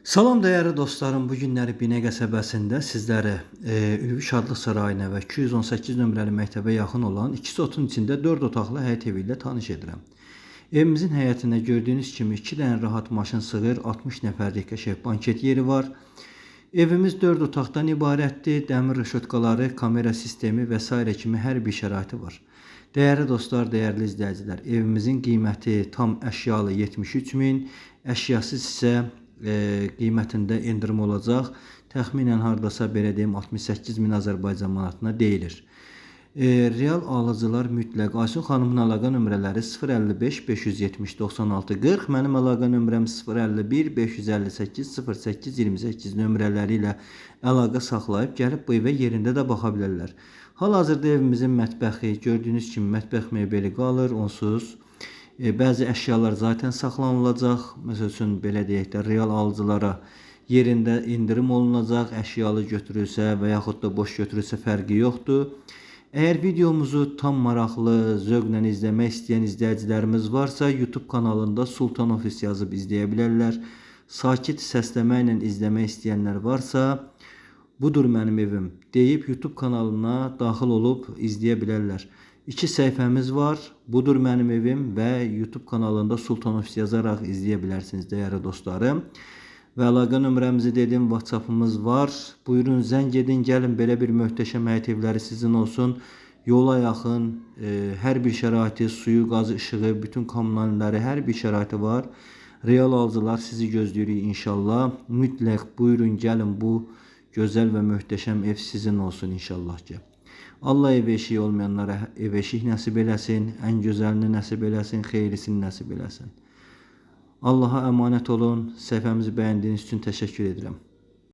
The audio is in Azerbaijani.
Salam dəyərli dostlarım, bu günləri Binə qəsəbəsində sizləri Ülvi Şadlıq Sarayına və 218 nömrəli məktəbə yaxın olan 2 sotun içində 4 otaqlı həyət evi ilə tanış edirəm. Evimizin həyətində gördüyünüz kimi 2 dənə rahat maşın sığır, 60 nəfərlik qəşəng banket yeri var. Evimiz 4 otaqdan ibarətdir. Dəmir rəşotkaları, kamera sistemi və s. kimi hər bir şəraiti var. Dəyərli dostlar, dəyərli izləyicilər, evimizin qiyməti tam əşyalı 73 min, əşyasız isə qiymətində endirim olacaq. Təxminən hardasa belə deyim 68 min Azərbaycan manatına deyilir. Real alıcılar mütləq Aysun xanımın əlaqə nömrələri 055 570 96 40, mənim əlaqə nömrəm 051 558 08 28 nömrələri ilə əlaqə saxlayıb gəlib bu evə yerində də baxa bilərlər. Hal-hazırda evimizin mətbəxi gördüyünüz kimi mətbəx mebeli qalır, onsuz. Bəzi əşyalar zaten saxlanılacaq. Məsəl üçün belə deyək də real alıcılara yerində indirim olunacaq. Əşyalı götürülsə və yaxud da boş götürülsə fərqi yoxdur. Əgər videomuzu tam maraqlı, zövqlə izləmək istəyən izləyicilərimiz varsa, YouTube kanalında Sultan Ofis yazıb izləyə bilərlər. Sakit səsləmə ilə izləmək istəyənlər varsa, budur mənim evim deyib YouTube kanalına daxil olub izləyə bilərlər. 2 səhifəmiz var. Budur mənim evim və YouTube kanalında Sultan Ofis yazaraq izləyə bilərsiniz dəyərli dostlarım. Və əlaqə nömrəmizi dedim, WhatsApp'ımız var. Buyurun zəng edin, gəlin belə bir möhtəşəm həyət evləri sizin olsun. Yola yaxın, hər bir şəraiti, suyu, qazı, işığı, bütün kommunalləri, hər bir şəraiti var. Real alıcılar sizi gözləyirik inşallah. Mütləq buyurun gəlin, bu gözəl və möhtəşəm ev sizin olsun inşallah ki. Allah ev eşiği olmayanlara ev eşik nəsib eləsin, ən gözəlini nəsib eləsin, xeyrisini nəsib eləsin. Allah'a əmanət olun. Səhifəmizi bəyəndiyiniz üçün təşəkkür edirəm.